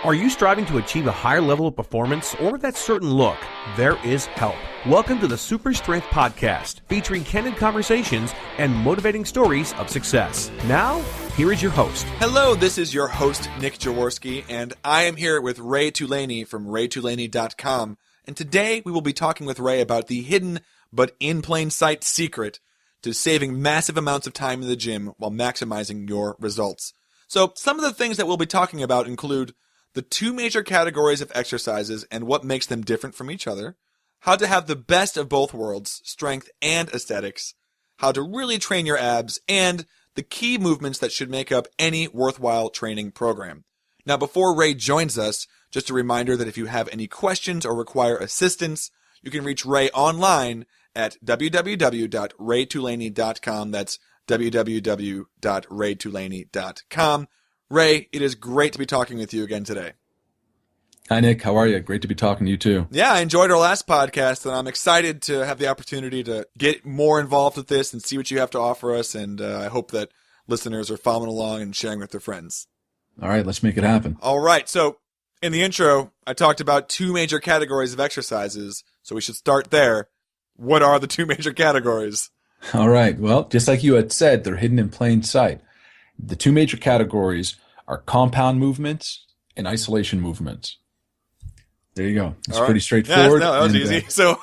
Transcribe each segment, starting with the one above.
Are you striving to achieve a higher level of performance or that certain look? There is help. Welcome to the Super Strength Podcast, featuring candid conversations and motivating stories of success. Now, here is your host. Hello, this is your host, Nick Jaworski, and I am here with Ray Toulany from RayToulany.com. And today we will be talking with Ray about the hidden but in plain sight secret to saving massive amounts of time in the gym while maximizing your results. So some of the things that we'll be talking about include the two major categories of exercises and what makes them different from each other, how to have the best of both worlds, strength and aesthetics, how to really train your abs, and the key movements that should make up any worthwhile training program. Now, before Ray joins us, just a reminder that if you have any questions or require assistance, you can reach Ray online at www.raytoulany.com. That's www.raytoulany.com. Ray, it is great to be talking with you again today. Hi, Nick. How are you? Great to be talking to you, too. Yeah, I enjoyed our last podcast, and I'm excited to have the opportunity to get more involved with this and see what you have to offer us, and I hope that listeners are following along and sharing with their friends. All right, let's make it happen. All right, so in the intro, I talked about two major categories of exercises, so we should start there. What are the two major categories? All right, well, just like you had said, they're hidden in plain sight. The two major categories are compound movements and isolation movements. There you go. It's pretty straightforward. Yeah, that was easy. So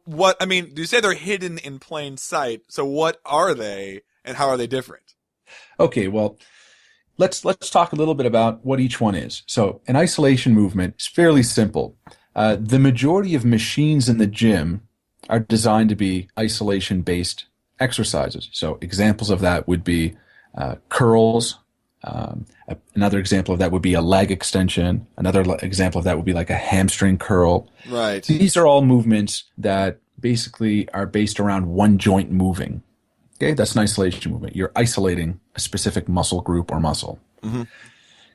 what, I mean, you say they're hidden in plain sight. So what are they and how are they different? Okay, well, let's talk a little bit about what each one is. So an isolation movement is fairly simple. The majority of machines in the gym are designed to be isolation-based exercises. So examples of that would be curls. Another example of that would be a leg extension. Another example of that would be like a hamstring curl. Right. These are all movements that basically are based around one joint moving. Okay, that's an isolation movement. You're isolating a specific muscle group or muscle. Mm-hmm.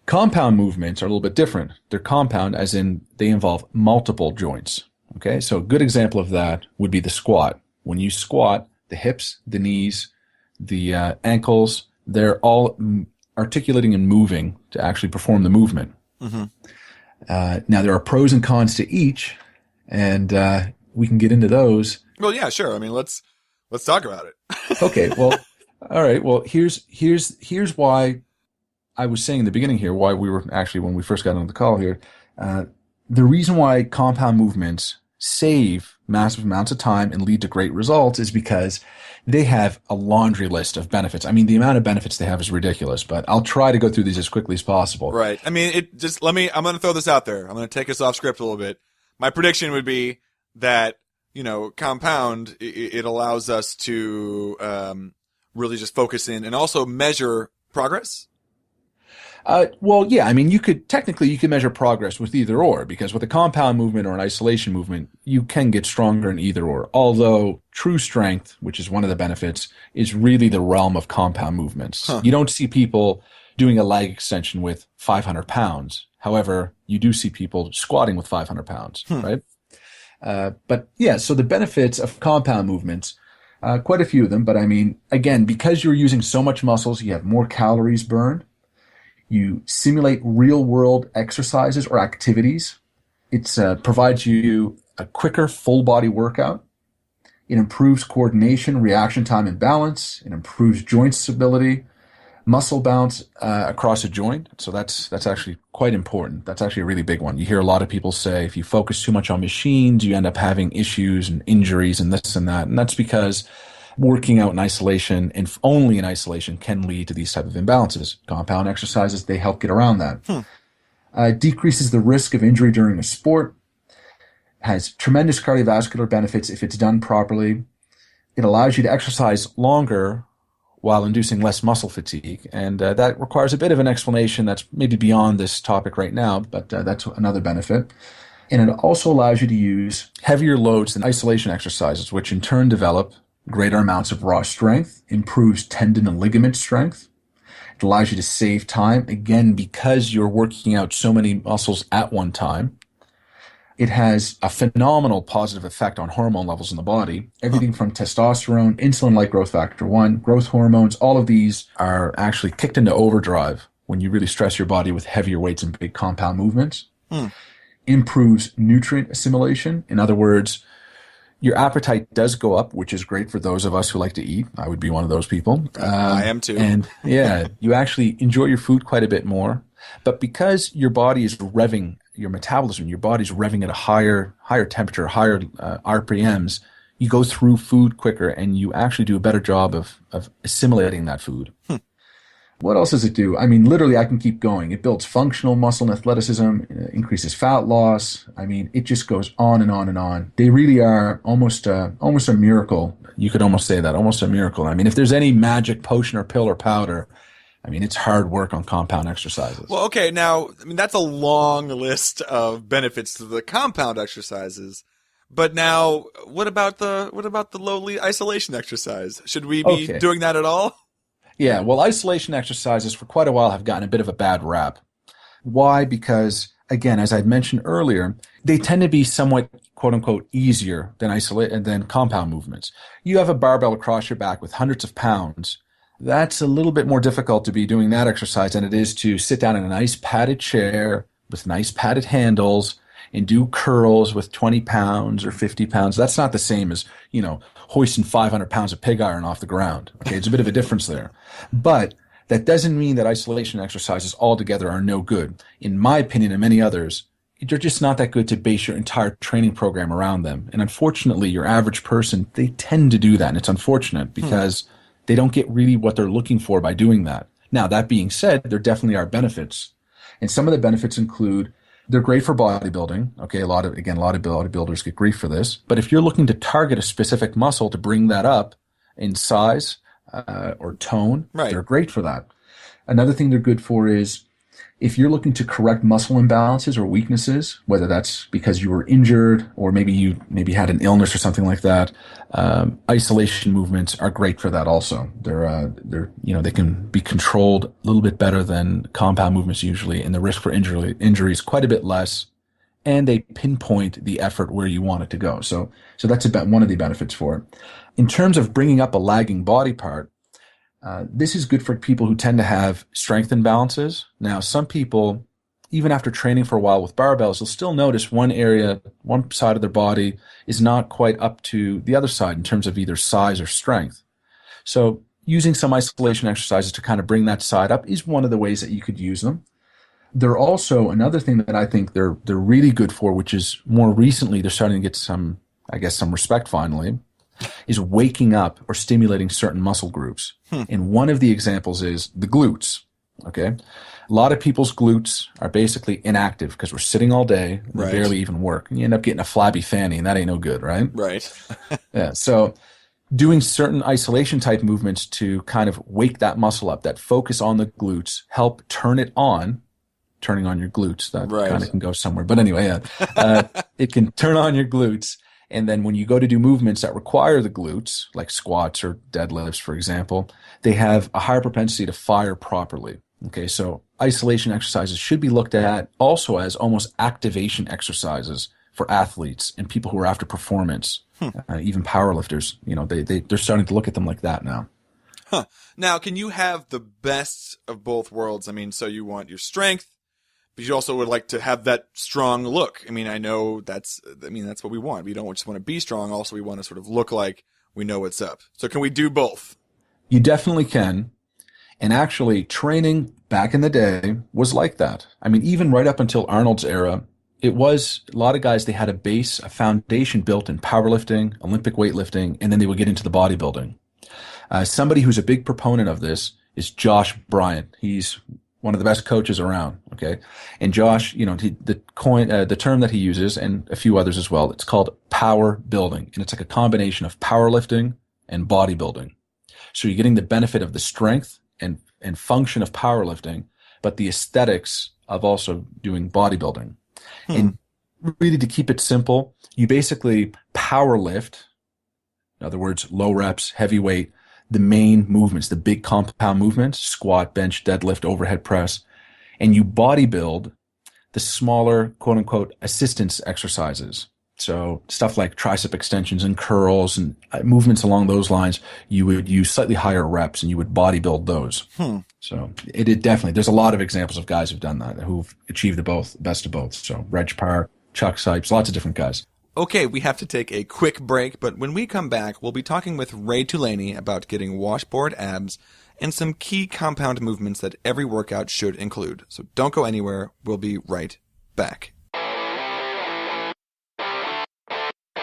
Compound movements are a little bit different. They're compound as in they involve multiple joints. Okay, so a good example of that would be the squat. When you squat, the hips, the knees, the ankles, they're all articulating and moving to actually perform the movement. Mm-hmm. Now, there are pros and cons to each, and we can get into those. Well, yeah, sure. I mean, let's talk about it. Okay. Well, all right. Well, here's why I was saying in the beginning here, why we were actually, when we first got on the call here, the reason why compound movements save massive amounts of time and lead to great results is because they have a laundry list of benefits. I mean, the amount of benefits they have is ridiculous, but I'll try to go through these as quickly as possible. Right. I mean, I'm going to throw this out there. I'm going to take us off script a little bit. My prediction would be that, compound, it allows us to really just focus in and also measure progress. Well, yeah, I mean, you could measure progress with either or, because with a compound movement or an isolation movement, you can get stronger in either or. Although true strength, which is one of the benefits, is really the realm of compound movements. Huh. You don't see people doing a leg extension with 500 pounds. However, you do see people squatting with 500 pounds, right? But yeah, so the benefits of compound movements, quite a few of them. But I mean, again, because you're using so much muscles, you have more calories burned. You simulate real-world exercises or activities. It provides you a quicker full-body workout. It improves coordination, reaction time, and balance. It improves joint stability, muscle bounce across a joint. So that's actually quite important. That's actually a really big one. You hear a lot of people say if you focus too much on machines, you end up having issues and injuries and this and that. And that's because working out in isolation and only in isolation can lead to these type of imbalances. Compound exercises, they help get around that. Decreases the risk of injury during a sport. Has tremendous cardiovascular benefits if it's done properly. It allows you to exercise longer while inducing less muscle fatigue. And that requires a bit of an explanation that's maybe beyond this topic right now, but that's another benefit. And it also allows you to use heavier loads than isolation exercises, which in turn develop greater amounts of raw strength, improves tendon and ligament strength. It allows you to save time, again, because you're working out so many muscles at one time. It has a phenomenal positive effect on hormone levels in the body. Everything from testosterone, insulin like growth factor 1, growth hormones, all of these are actually kicked into overdrive when you really stress your body with heavier weights and big compound movements. Improves nutrient assimilation. In other words, your appetite does go up, which is great for those of us who like to eat. I would be one of those people. I am too. And yeah, you actually enjoy your food quite a bit more. But because your body is revving, your metabolism, your body's revving at a higher temperature, higher RPMs, you go through food quicker and you actually do a better job of assimilating that food. What else does it do? I mean, literally, I can keep going. It builds functional muscle and athleticism, increases fat loss. I mean, it just goes on and on and on. They really are almost a miracle. You could almost say that, almost a miracle. I mean, if there's any magic potion or pill or powder, I mean, it's hard work on compound exercises. Well, okay, now, I mean, that's a long list of benefits to the compound exercises. But now, what about the lowly isolation exercise? Should we be doing that at all? Yeah, well, isolation exercises for quite a while have gotten a bit of a bad rap. Why? Because, again, as I'd mentioned earlier, they tend to be somewhat, quote unquote, easier than compound movements. You have a barbell across your back with hundreds of pounds. That's a little bit more difficult to be doing that exercise than it is to sit down in a nice padded chair with nice padded handles and do curls with 20 pounds or 50 pounds. That's not the same as, hoisting 500 pounds of pig iron off the ground. Okay, it's a bit of a difference there. But that doesn't mean that isolation exercises altogether are no good. In my opinion and many others, they're just not that good to base your entire training program around them. And unfortunately, your average person, they tend to do that. And it's unfortunate because they don't get really what they're looking for by doing that. Now, that being said, there definitely are benefits. And some of the benefits include they're great for bodybuilding. Okay, a lot of bodybuilders get grief for this. But if you're looking to target a specific muscle to bring that up in size or tone, they're great for that. Another thing they're good for is if you're looking to correct muscle imbalances or weaknesses, whether that's because you were injured or maybe you had an illness or something like that, isolation movements are great for that also. They can be controlled a little bit better than compound movements usually, and the risk for injury is quite a bit less, and they pinpoint the effort where you want it to go. So that's about one of the benefits for it. In terms of bringing up a lagging body part, this is good for people who tend to have strength imbalances. Now, some people, even after training for a while with barbells, you'll still notice one side of their body is not quite up to the other side in terms of either size or strength. So using some isolation exercises to kind of bring that side up is one of the ways that you could use them. They're also another thing that I think they're really good for, which is more recently they're starting to get some respect finally, is waking up or stimulating certain muscle groups. And one of the examples is the glutes. Okay. A lot of people's glutes are basically inactive because we're sitting all day. They barely even work. And you end up getting a flabby fanny, and that ain't no good, right? Right. Yeah. So doing certain isolation type movements to kind of wake that muscle up, that focus on the glutes, help turning on your glutes. That kind of can go somewhere. But anyway, it can turn on your glutes. And then when you go to do movements that require the glutes, like squats or deadlifts, for example, they have a higher propensity to fire properly. Okay, so isolation exercises should be looked at also as almost activation exercises for athletes and people who are after performance, even powerlifters. They're starting to look at them like that now. Now, can you have the best of both worlds? I mean, so you want your strength, but you also would like to have that strong look. I mean, I know that's what we want. We don't just want to be strong. Also, we want to sort of look like we know what's up. So can we do both? You definitely can. And actually, training back in the day was like that. I mean, even right up until Arnold's era, it was a lot of guys, they had a foundation built in powerlifting, Olympic weightlifting, and then they would get into the bodybuilding. Somebody who's a big proponent of this is Josh Bryant. He's one of the best coaches around, okay? And Josh, the term that he uses, and a few others as well, it's called power building. And it's like a combination of powerlifting and bodybuilding. So you're getting the benefit of the strength and function of powerlifting, but the aesthetics of also doing bodybuilding. And really, to keep it simple, you basically power lift, in other words, low reps, heavy weight, the main movements, the big compound movements, squat, bench, deadlift, overhead press, and you bodybuild the smaller, quote unquote, assistance exercises. So stuff like tricep extensions and curls and movements along those lines, you would use slightly higher reps and you would bodybuild those. So it definitely, there's a lot of examples of guys who've done that, who've achieved the best of both. So Reg Parr, Chuck Sipes, lots of different guys. Okay, we have to take a quick break, but when we come back, we'll be talking with Ray Toulany about getting washboard abs and some key compound movements that every workout should include. So don't go anywhere. We'll be right back.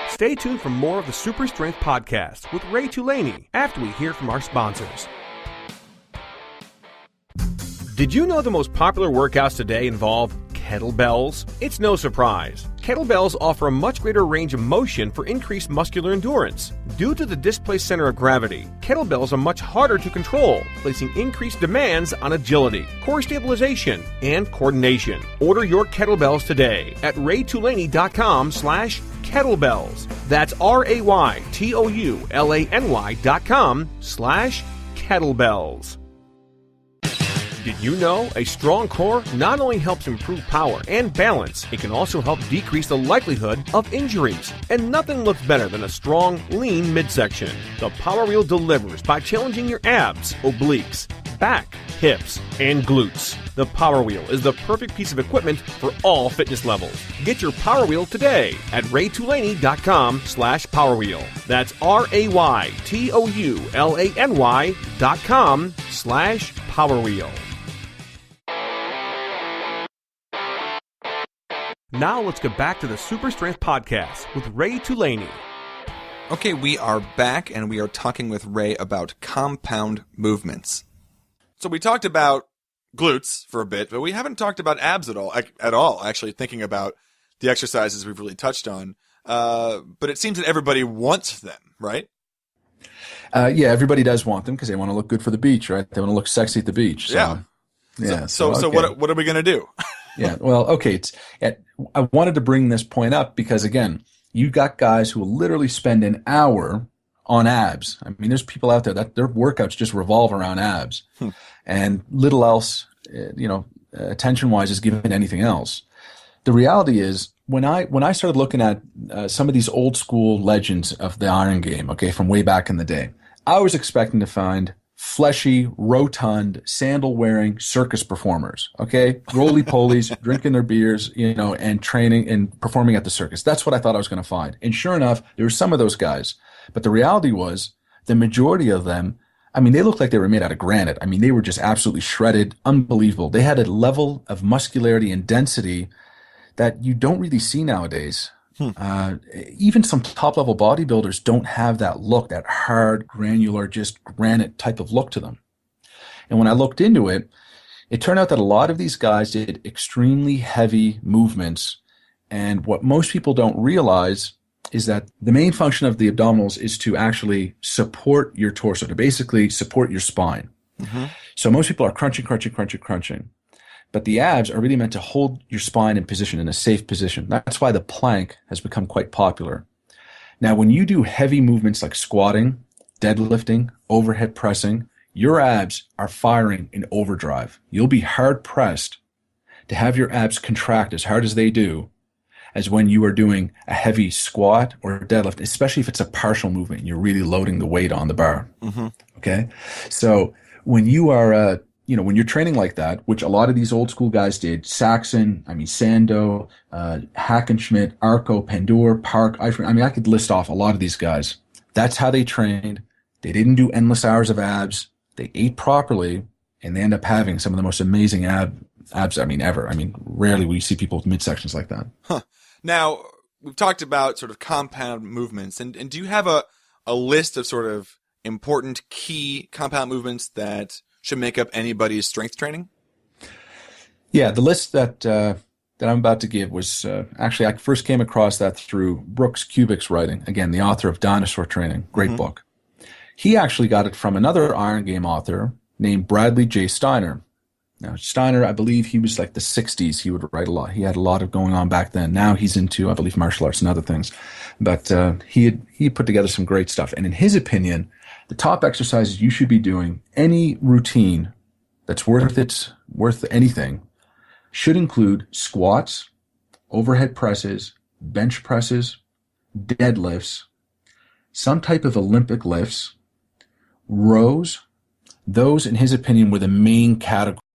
Stay tuned for more of the Super Strength Podcast with Ray Toulany after we hear from our sponsors. Did you know the most popular workouts today involve kettlebells? It's no surprise. Kettlebells offer a much greater range of motion for increased muscular endurance. Due to the displaced center of gravity, kettlebells are much harder to control, placing increased demands on agility, core stabilization, and coordination. Order your kettlebells today at raytoulany.com/kettlebells. That's RAYTOULANY.com/kettlebells. Did you know a strong core not only helps improve power and balance, it can also help decrease the likelihood of injuries. And nothing looks better than a strong, lean midsection. The Power Wheel delivers by challenging your abs, obliques, back, hips, and glutes. The Power Wheel is the perfect piece of equipment for all fitness levels. Get your Power Wheel today at raytoulany.com/powerwheel. That's RAYTOULANY.com/powerwheel. Now let's get back to the Super Strength Podcast with Ray Toulany. Okay, we are back and we are talking with Ray about compound movements. So we talked about glutes for a bit, but we haven't talked about abs at all, actually, thinking about the exercises we've really touched on. But it seems that everybody wants them, right? Yeah, everybody does want them because they want to look good for the beach, right? They want to look sexy at the beach. So, yeah. So what are we going to do? Yeah, well, okay. I wanted to bring this point up because, again, you got guys who will literally spend an hour on abs. I mean, there's people out there that their workouts just revolve around abs, and little else, attention-wise, is given anything else. The reality is, when I started looking at some of these old school legends of the iron game, okay, from way back in the day, I was expecting to find fleshy, rotund, sandal-wearing circus performers, okay? Roly-polies, drinking their beers, and training and performing at the circus. That's what I thought I was going to find. And sure enough, there were some of those guys. But the reality was, the majority of them, I mean, they looked like they were made out of granite. I mean, they were just absolutely shredded, unbelievable. They had a level of muscularity and density that you don't really see nowadays. Even some top-level bodybuilders don't have that look, that hard, granular, just granite type of look to them. And when I looked into it, it turned out that a lot of these guys did extremely heavy movements. And what most people don't realize is that the main function of the abdominals is to actually support your torso, to basically support your spine. So most people are crunching. But the abs are really meant to hold your spine in position, in a safe position. That's why the plank has become quite popular. Now, when you do heavy movements like squatting, deadlifting, overhead pressing, your abs are firing in overdrive. You'll be hard-pressed to have your abs contract as hard as they do as when you are doing a heavy squat or deadlift, especially if it's a partial movement and you're really loading the weight on the bar. Okay? So when you are... when you're training like that, which a lot of these old school guys did, Sando, Hackenschmidt, Arco, Pandur, Park, Eichmann, I could list off a lot of these guys. That's how they trained. They didn't do endless hours of abs. They ate properly, and they end up having some of the most amazing abs, ever. Rarely will you see people with midsections like that. Now, we've talked about sort of compound movements, and do you have a list of sort of important key compound movements that should make up anybody's strength training? Yeah, the list that I'm about to give was actually, I first came across that through Brooks Kubik's writing. Again, the author of Dinosaur Training. Great book. He actually got it from another Iron Game author named Bradley J. Steiner. Now, Steiner, I believe he was like the 60s. He would write a lot. He had a lot of going on back then. Now he's into, I believe, martial arts and other things. But he put together some great stuff. And in his opinion, the top exercises you should be doing, any routine that's worth anything, should include squats, overhead presses, bench presses, deadlifts, some type of Olympic lifts, rows. Those, in his opinion, were the main categories